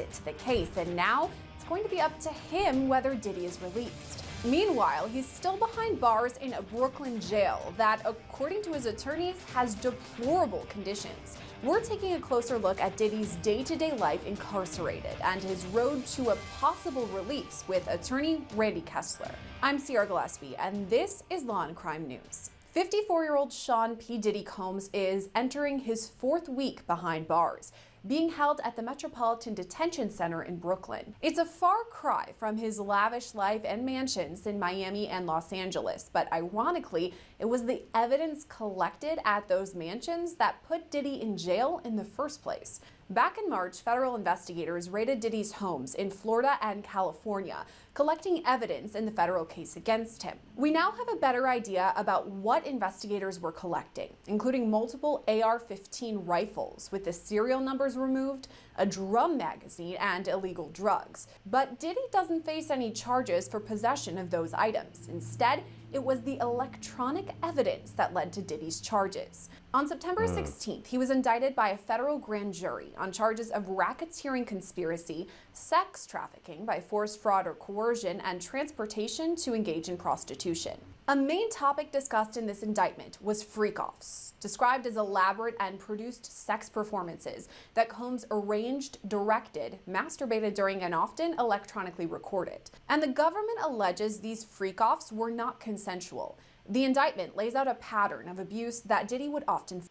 added to the case, and now it's going to be up to him whether Diddy is released. Meanwhile, he's still behind bars in a Brooklyn jail that, according to his attorneys, has deplorable conditions. We're taking a closer look at Diddy's day-to-day life incarcerated and his road to a possible release with attorney Randy Kessler. I'm Sierra Gillespie, and this is Law and Crime News. 54-year-old Sean P. Diddy Combs is entering his fourth week behind bars, being held at the Metropolitan Detention Center in Brooklyn. It's a far cry from his lavish life and mansions in Miami and Los Angeles, but ironically, it was the evidence collected at those mansions that put Diddy in jail in the first place. Back in March, federal investigators raided Diddy's homes in Florida and California, collecting evidence in the federal case against him. We now have a better idea about what investigators were collecting, including multiple AR-15 rifles with the serial numbers removed, a drum magazine, and illegal drugs. But Diddy doesn't face any charges for possession of those items. Instead, it was the electronic evidence that led to Diddy's charges. On September 16th, he was indicted by a federal grand jury on charges of racketeering conspiracy, sex trafficking by force, fraud, or coercion, and transportation to engage in prostitution. A main topic discussed in this indictment was freak-offs, described as elaborate and produced sex performances that Combs arranged, directed, masturbated during, and often electronically recorded. And the government alleges these freak-offs were not consensual. The indictment lays out a pattern of abuse that Diddy would often.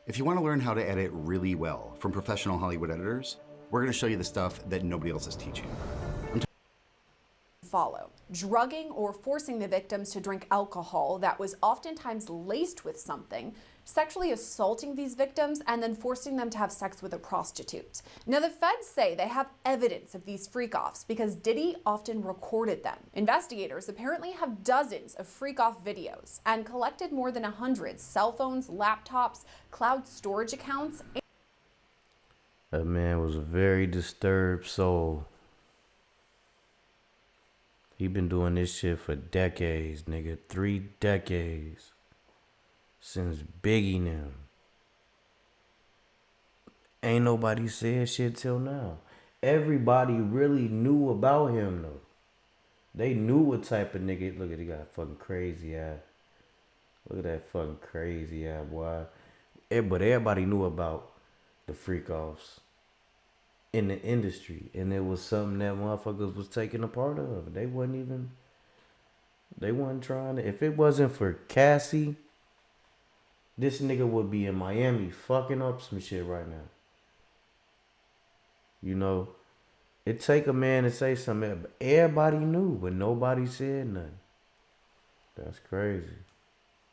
If you want to learn how to edit really well from professional Hollywood editors, we're going to show you the stuff that nobody else is teaching. Follow. Drugging or forcing the victims to drink alcohol that was oftentimes laced with something, sexually assaulting these victims, and then forcing them to have sex with a prostitute. Now, the feds say they have evidence of these freak-offs because Diddy often recorded them. Investigators apparently have dozens of freak-off videos and collected more than 100 cell phones, laptops, cloud storage accounts. That man was a very disturbed soul. He been doing this shit for decades, nigga. 3 decades. Since Biggie now. Ain't nobody said shit till now. Everybody really knew about him though. They knew what type of nigga. Look at, he got fucking crazy eye. Look at that fucking crazy eye, boy. But everybody knew about the freak-offs in the industry, and it was something that motherfuckers was taking a part of. They wasn't trying to. If it wasn't for Cassie, this nigga would be in Miami fucking up some shit right now. You know, it take a man to say something. Everybody knew, but nobody said nothing. That's crazy.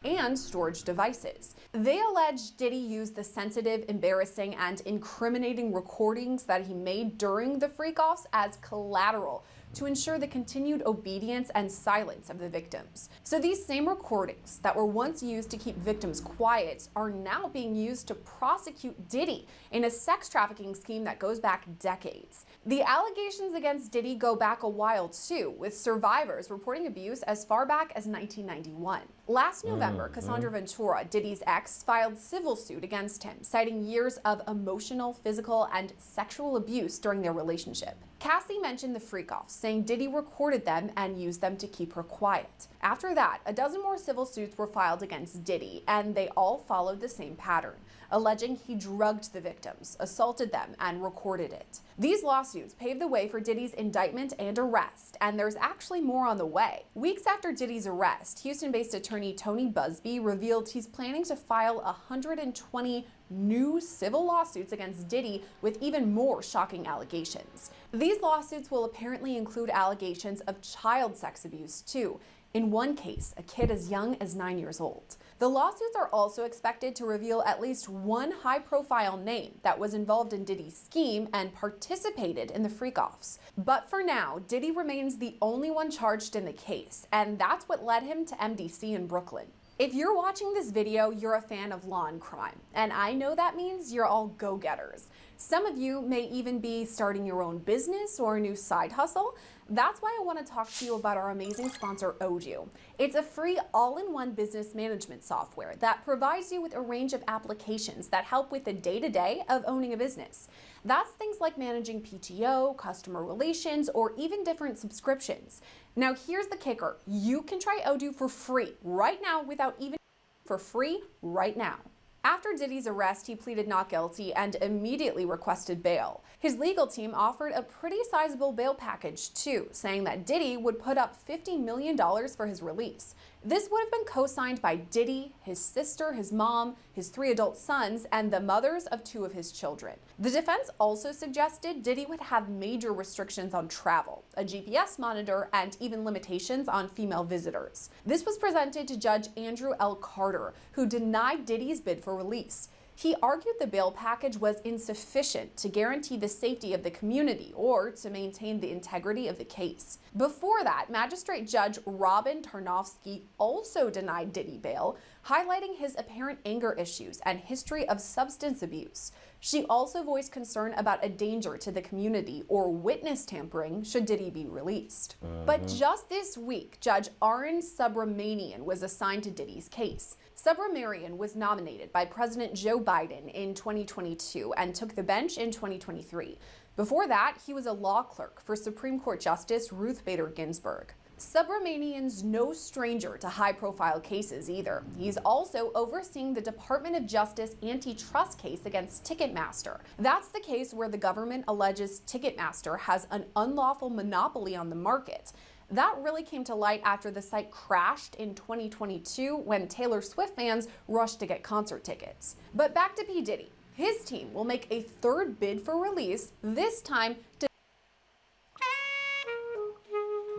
And storage devices. They allege Diddy used the sensitive, embarrassing, and incriminating recordings that he made during the freak-offs as collateral to ensure the continued obedience and silence of the victims. So these same recordings that were once used to keep victims quiet are now being used to prosecute Diddy in a sex trafficking scheme that goes back decades. The allegations against Diddy go back a while too, with survivors reporting abuse as far back as 1991. Last November, Cassandra Ventura, Diddy's ex, filed civil suit against him, citing years of emotional, physical, and sexual abuse during their relationship. Cassie mentioned the freak-offs, saying Diddy recorded them and used them to keep her quiet. After that, a dozen more civil suits were filed against Diddy, and they all followed the same pattern, alleging he drugged the victims, assaulted them, and recorded it. These lawsuits paved the way for Diddy's indictment and arrest, and there's actually more on the way. Weeks after Diddy's arrest, Houston-based attorney Tony Busby revealed he's planning to file 120 new civil lawsuits against Diddy with even more shocking allegations. These lawsuits will apparently include allegations of child sex abuse too. In one case, a kid as young as 9 years old. The lawsuits are also expected to reveal at least one high-profile name that was involved in Diddy's scheme and participated in the freak-offs. But for now, Diddy remains the only one charged in the case, and that's what led him to MDC in Brooklyn. If you're watching this video, you're a fan of Law and Crime, and I know that means you're all go-getters. Some of you may even be starting your own business or a new side hustle. That's why I want to talk to you about our amazing sponsor, Odoo. It's a free all-in-one business management software that provides you with a range of applications that help with the day-to-day of owning a business. That's things like managing PTO, customer relations, or even different subscriptions. Now here's the kicker. You can try Odoo for free right now without even for free right now. After Diddy's arrest, he pleaded not guilty and immediately requested bail. His legal team offered a pretty sizable bail package too, saying that Diddy would put up $50 million for his release. This would have been co-signed by Diddy, his sister, his mom, his 3 adult sons, and the mothers of 2 of his children. The defense also suggested Diddy would have major restrictions on travel, a GPS monitor, and even limitations on female visitors. This was presented to Judge Andrew L. Carter, who denied Diddy's bid for release. He argued the bail package was insufficient to guarantee the safety of the community or to maintain the integrity of the case. Before that, Magistrate Judge Robin Tarnowski also denied Diddy bail, highlighting his apparent anger issues and history of substance abuse. She also voiced concern about a danger to the community or witness tampering should Diddy be released. But just this week, Judge Arun Subramanian was assigned to Diddy's case. Subramanian was nominated by President Joe Biden in 2022 and took the bench in 2023. Before that, he was a law clerk for Supreme Court Justice Ruth Bader Ginsburg. Subramanian's no stranger to high-profile cases either. He's also overseeing the Department of Justice antitrust case against Ticketmaster. That's the case where the government alleges Ticketmaster has an unlawful monopoly on the market. That really came to light after the site crashed in 2022 when Taylor Swift fans rushed to get concert tickets. But back to P. Diddy. His team will make a 3rd bid for release, this time to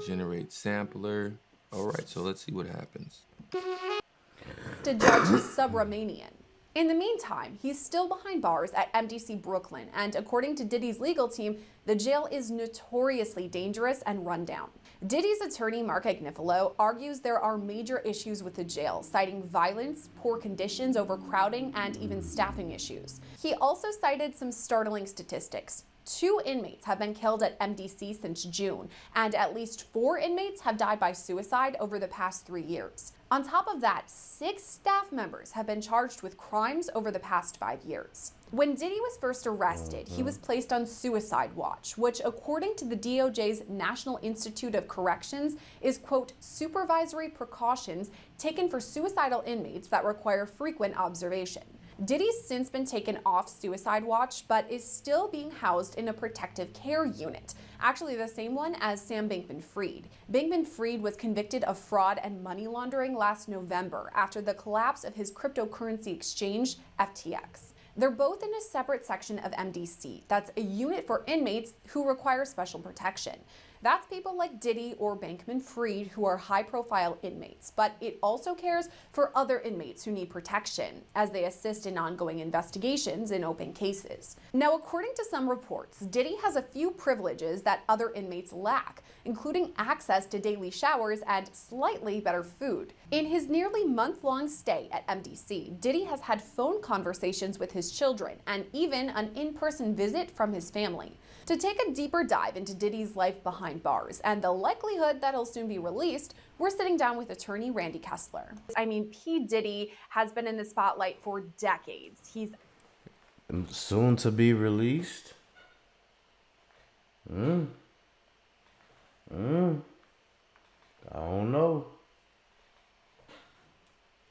generate sampler. All right, so let's see what happens. to Judge Subramanian. In the meantime, he's still behind bars at MDC Brooklyn, and according to Diddy's legal team, the jail is notoriously dangerous and rundown. Diddy's attorney, Mark Agnifilo, argues there are major issues with the jail, citing violence, poor conditions, overcrowding, and even staffing issues. He also cited some startling statistics. 2 inmates have been killed at MDC since June, and at least 4 inmates have died by suicide over the past 3 years. On top of that, 6 staff members have been charged with crimes over the past 5 years. When Diddy was first arrested, he was placed on suicide watch, which according to the DOJ's National Institute of Corrections is, quote, supervisory precautions taken for suicidal inmates that require frequent observation. Diddy's since been taken off suicide watch, but is still being housed in a protective care unit, actually the same one as Sam Bankman-Fried. Bankman-Fried was convicted of fraud and money laundering last November after the collapse of his cryptocurrency exchange, FTX. They're both in a separate section of MDC. That's a unit for inmates who require special protection. That's people like Diddy or Bankman-Fried who are high-profile inmates, but it also cares for other inmates who need protection as they assist in ongoing investigations in open cases. Now, according to some reports, Diddy has a few privileges that other inmates lack, including access to daily showers and slightly better food. In his nearly month-long stay at MDC, Diddy has had phone conversations with his children and even an in-person visit from his family. To take a deeper dive into Diddy's life behind bars and the likelihood that he'll soon be released, we're sitting down with attorney Randy Kessler. I mean, P. Diddy has been in the spotlight for decades. He's soon to be released. I don't know.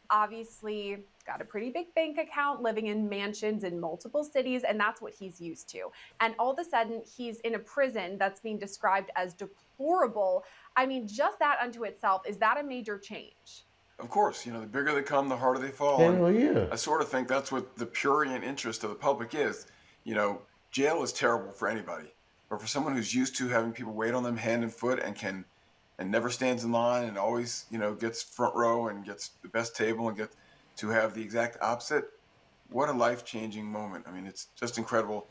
obviously got a pretty big bank account, living in mansions in multiple cities, and that's what he's used to. And all of a sudden, he's in a prison that's being described as deplorable. I mean, just that unto itself, is that a major change? Of course, you know, the bigger they come, the harder they fall. Hell yeah. I sort of think that's what the prurient interest of the public is. You know, jail is terrible for anybody, but for someone who's used to having people wait on them hand and foot and never stands in line and always, you know, gets front row and gets the best table and gets to have the exact opposite, what a life-changing moment. I mean, it's just incredible.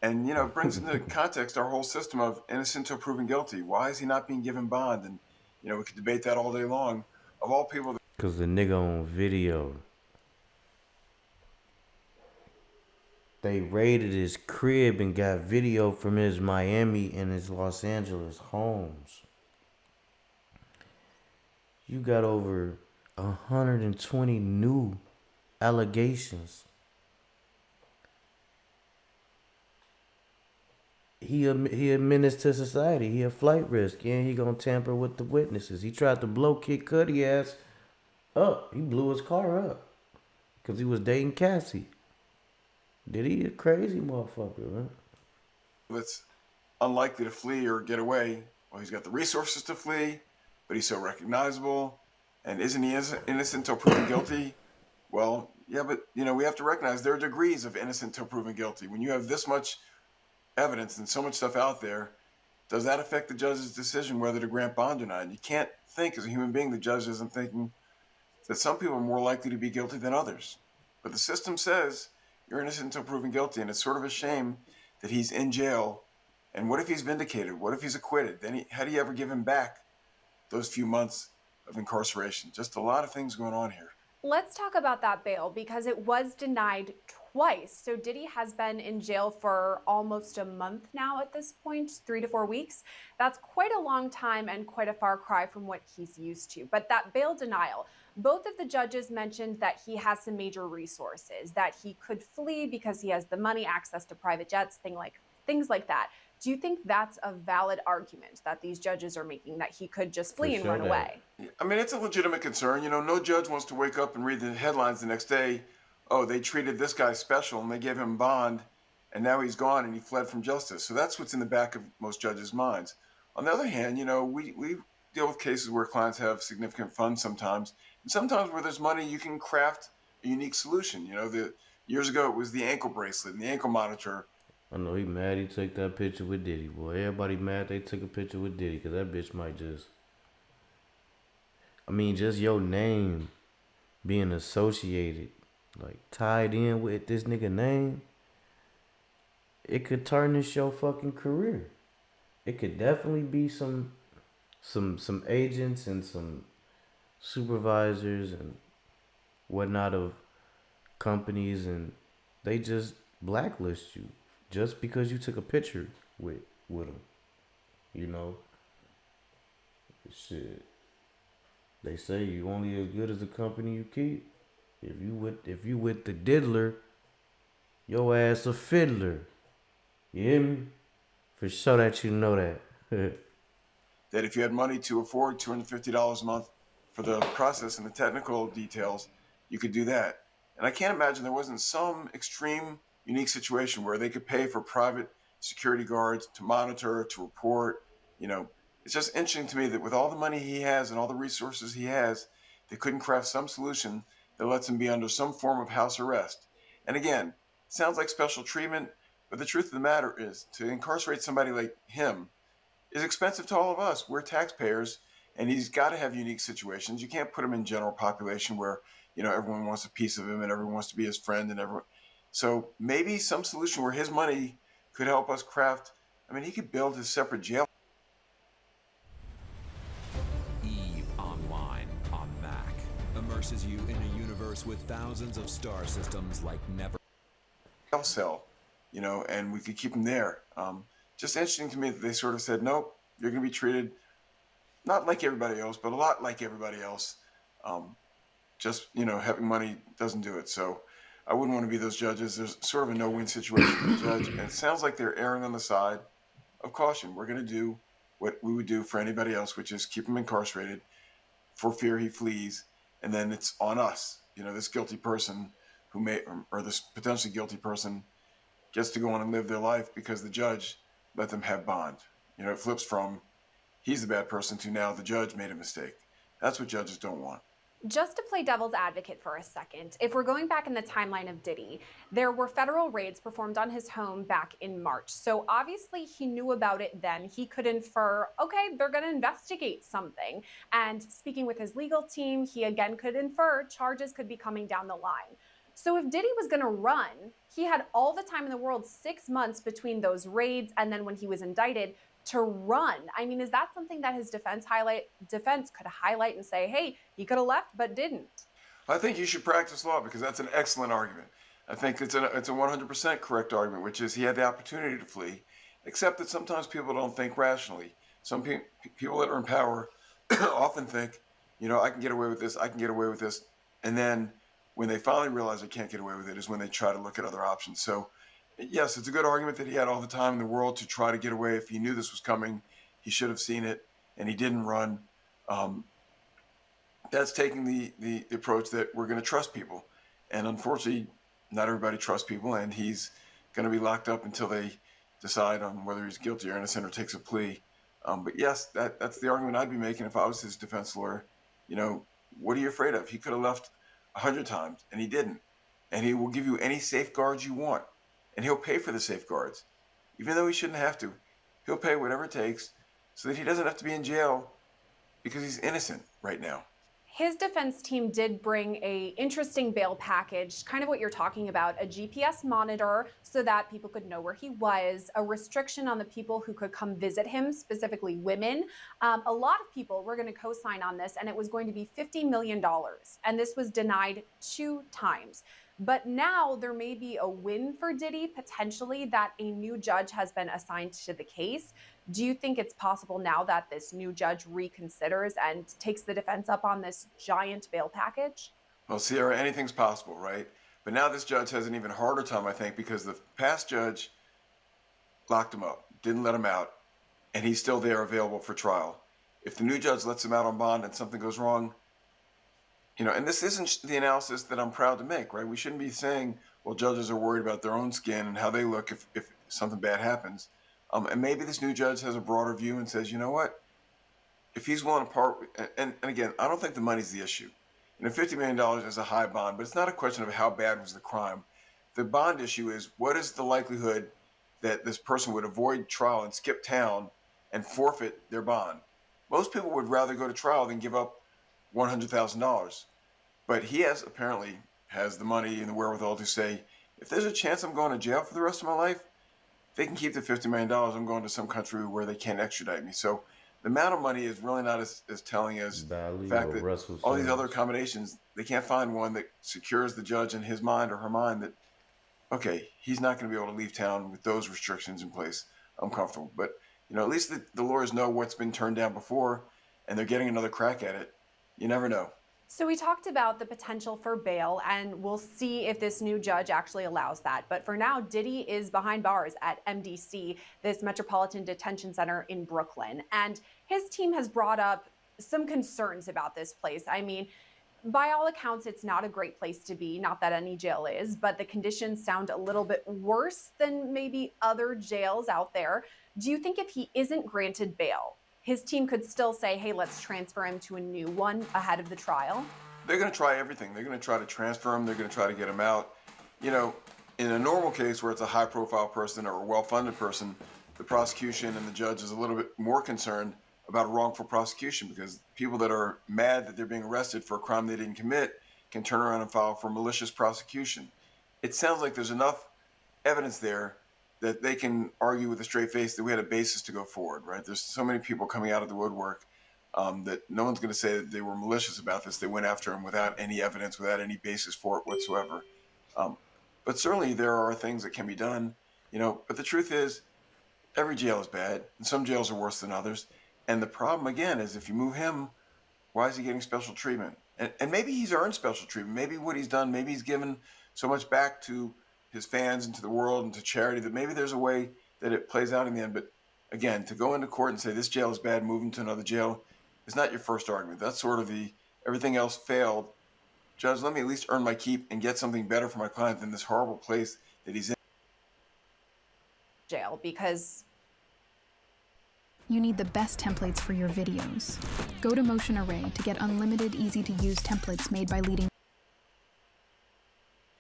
And, you know, it brings into context our whole system of innocent till proven guilty. Why is he not being given bond? And, you know, we could debate that all day long. Of all people... Because the nigga on video. They raided his crib and got video from his Miami and his Los Angeles homes. You got over 120 new allegations. He a menace to society. He a flight risk, and he gonna tamper with the witnesses. He tried to blow Kid Cudi ass up. He blew his car up because he was dating Cassie. Diddy a crazy motherfucker, man. That's unlikely to flee or get away. Well, he's got the resources to flee, but he's so recognizable. And isn't he innocent until proven guilty? Well, yeah, but we have to recognize there are degrees of innocent until proven guilty. When you have this much evidence and so much stuff out there, does that affect the judge's decision whether to grant bond or not? And you can't think as a human being the judge isn't thinking that some people are more likely to be guilty than others. But the system says you're innocent until proven guilty, and it's sort of a shame that he's in jail. And what if he's vindicated? What if he's acquitted? Then how do you ever give him back those few months of incarceration? Just a lot of things going on here. Let's talk about that bail because it was denied twice. So Diddy has been in jail for almost a month now at this point, 3 to 4 weeks. That's quite a long time and quite a far cry from what he's used to. But that bail denial, both of the judges mentioned that he has some major resources, that he could flee because he has the money, access to private jets, things like that. Do you think that's a valid argument that these judges are making, that he could just flee and run away? I mean, it's a legitimate concern. No judge wants to wake up and read the headlines the next day. Oh, they treated this guy special and they gave him bond, and now he's gone and he fled from justice. So that's what's in the back of most judges' minds. On the other hand, we deal with cases where clients have significant funds sometimes, and sometimes where there's money, you can craft a unique solution. Years ago it was the ankle bracelet and the ankle monitor. I know he mad he took that picture with Diddy, boy. Everybody mad they took a picture with Diddy because that bitch might just your name being associated, tied in with this nigga name, it could tarnish your fucking career. It could definitely be some agents and some supervisors and whatnot of companies, and they just blacklist you just because you took a picture with them. Shit. They say you only as good as the company you keep. If you with the diddler, your ass a fiddler. You hear me? For sure that you know that. That if you had money to afford $250 a month for the process and the technical details, you could do that. And I can't imagine there wasn't some extreme, unique situation where they could pay for private security guards to monitor, to report. It's just interesting to me that with all the money he has and all the resources he has, they couldn't craft some solution that lets him be under some form of house arrest. And again, it sounds like special treatment, but the truth of the matter is to incarcerate somebody like him is expensive to all of us. We're taxpayers, and he's got to have unique situations. You can't put him in general population where, everyone wants a piece of him and everyone wants to be his friend and everyone. So maybe some solution where his money could help us craft. He could build his separate jail. Eve Online on Mac immerses you in a universe with thousands of star systems like never. Cell, and we could keep him there. Just interesting to me that they sort of said, nope, you're going to be treated not like everybody else, but a lot like everybody else. Having money doesn't do it. So I wouldn't want to be those judges. There's sort of a no-win situation for the judge. And it sounds like they're erring on the side of caution. We're going to do what we would do for anybody else, which is keep him incarcerated for fear he flees. And then it's on us. This guilty person or this potentially guilty person gets to go on and live their life because the judge let them have bond. It flips from he's the bad person to now the judge made a mistake. That's what judges don't want. Just to play devil's advocate for a second, if we're going back in the timeline of Diddy, there were federal raids performed on his home back in March. So obviously he knew about it then. He could infer, okay, they're going to investigate something. And speaking with his legal team, he again could infer charges could be coming down the line. So if Diddy was going to run, he had all the time in the world, 6 months between those raids and then when he was indicted, to run. Is that something that his defense could highlight and say, hey, he could have left but didn't? I think you should practice law because that's an excellent argument. I think it's a 100% correct argument, which is he had the opportunity to flee, except that sometimes people don't think rationally. Some people that are in power often think, I can get away with this, I can get away with this. And then when they finally realize they can't get away with it is when they try to look at other options. So yes, it's a good argument that he had all the time in the world to try to get away. If he knew this was coming, he should have seen it, and he didn't run. That's taking the approach that we're going to trust people. And unfortunately, not everybody trusts people, and he's going to be locked up until they decide on whether he's guilty or innocent or takes a plea. But yes, that's the argument I'd be making if I was his defense lawyer. What are you afraid of? He could have left 100 times, and he didn't. And he will give you any safeguards you want, and he'll pay for the safeguards. Even though he shouldn't have to, he'll pay whatever it takes so that he doesn't have to be in jail because he's innocent right now. His defense team did bring a interesting bail package, kind of what you're talking about, a GPS monitor so that people could know where he was, a restriction on the people who could come visit him, specifically women. A lot of people were going to co-sign on this, and it was going to be $50 million. And this was denied 2 times. But now there may be a win for Diddy, potentially, that a new judge has been assigned to the case. Do you think it's possible now that this new judge reconsiders and takes the defense up on this giant bail package? Well, Sierra, anything's possible, right? But now this judge has an even harder time, I think, because the past judge locked him up, didn't let him out, and he's still there available for trial. If the new judge lets him out on bond and something goes wrong, and this isn't the analysis that I'm proud to make, right? We shouldn't be saying, well, judges are worried about their own skin and how they look if something bad happens. And maybe this new judge has a broader view and says, you know what? If he's willing to part, and again, I don't think the money's the issue. $50 million is a high bond, but it's not a question of how bad was the crime. The bond issue is, what is the likelihood that this person would avoid trial and skip town and forfeit their bond? Most people would rather go to trial than give up $100,000. But he apparently has the money and the wherewithal to say, if there's a chance I'm going to jail for the rest of my life, they can keep the $50 million. I'm going to some country where they can't extradite me. So the amount of money is really not as telling as the fact that all these other accommodations, they can't find one that secures the judge in his mind or her mind that, okay, he's not going to be able to leave town with those restrictions in place. I'm comfortable. But, at least the lawyers know what's been turned down before, and they're getting another crack at it. You never know. So we talked about the potential for bail, and we'll see if this new judge actually allows that. But for now, Diddy is behind bars at MDC, this Metropolitan Detention Center in Brooklyn. And his team has brought up some concerns about this place. I mean, by all accounts, it's not a great place to be, not that any jail is, but the conditions sound a little bit worse than maybe other jails out there. Do you think if he isn't granted bail, his team could still say, hey, let's transfer him to a new one ahead of the trial? They're going to try everything. They're going to try to transfer him. They're going to try to get him out. In a normal case where it's a high-profile person or a well-funded person, the prosecution and the judge is a little bit more concerned about a wrongful prosecution because people that are mad that they're being arrested for a crime they didn't commit can turn around and file for malicious prosecution. It sounds like there's enough evidence there that they can argue with a straight face that we had a basis to go forward, right? There's so many people coming out of the woodwork that no one's going to say that they were malicious about this. They went after him without any evidence, without any basis for it whatsoever. But certainly there are things that can be done, but the truth is every jail is bad and some jails are worse than others. And the problem, again, is if you move him, why is he getting special treatment? And maybe he's earned special treatment. Maybe what he's done, maybe he's given so much back to his fans and to the world and to charity that maybe there's a way that it plays out in the end. But again, to go into court and say this jail is bad, move him to another jail is not your first argument. That's sort of everything else failed. Judge, let me at least earn my keep and get something better for my client than this horrible place that he's in. Jail, because you need the best templates for your videos. Go to Motion Array to get unlimited, easy-to-use templates made by leading.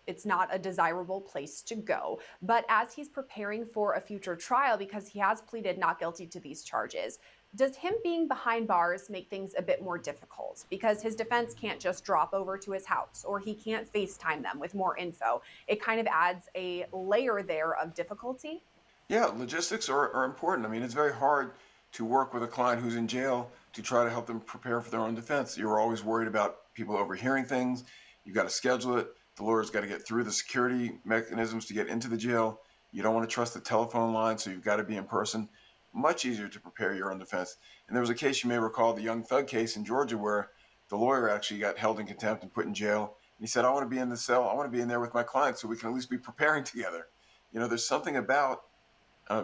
It's not a desirable place to go. But as he's preparing for a future trial, because he has pleaded not guilty to these charges, does him being behind bars make things a bit more difficult? Because his defense can't just drop over to his house, or he can't FaceTime them with more info. It kind of adds a layer there of difficulty. Yeah, logistics are important. I mean, it's very hard to work with a client who's in jail to try to help them prepare for their own defense. You're always worried about people overhearing things. You've got to schedule it. The lawyer's got to get through the security mechanisms to get into the jail. You don't want to trust the telephone line, so you've got to be in person. Much easier to prepare your own defense. And there was a case, you may recall, the Young Thug case in Georgia, where the lawyer actually got held in contempt and put in jail. And he said, I want to be in the cell. I want to be in there with my client so we can at least be preparing together. You know, there's something about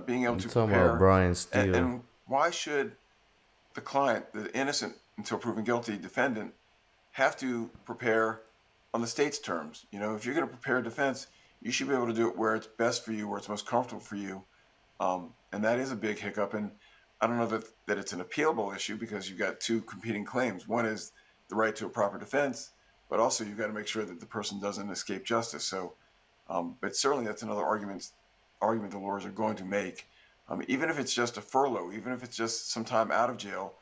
being able to talking prepare. about Brian Steele. And why should the client, the innocent until proven guilty defendant, have to prepare on the state's terms? You know, if you're going to prepare a defense, you should be able to do it where it's best for you, where it's most comfortable for you. And that is a big hiccup. And I don't know that it's an appealable issue, because you've got two competing claims. One is the right to a proper defense, but also you've got to make sure that the person doesn't escape justice. So, but certainly that's another argument the lawyers are going to make. Even if it's just a furlough, even if it's just some time out of jail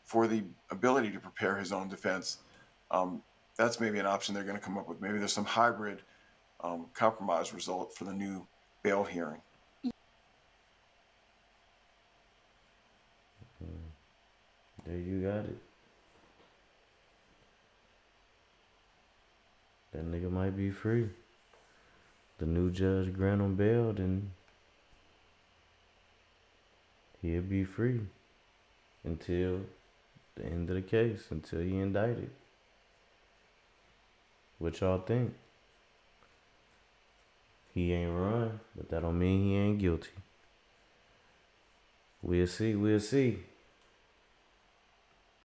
for the ability to prepare his own defense, that's maybe an option they're going to come up with. Maybe there's some hybrid compromise result for the new bail hearing. There you got it. That nigga might be free. The new judge grant him bail, then he'll be free until the end of the case, until he indicted. What y'all think? He ain't run, but that don't mean he ain't guilty. We'll see.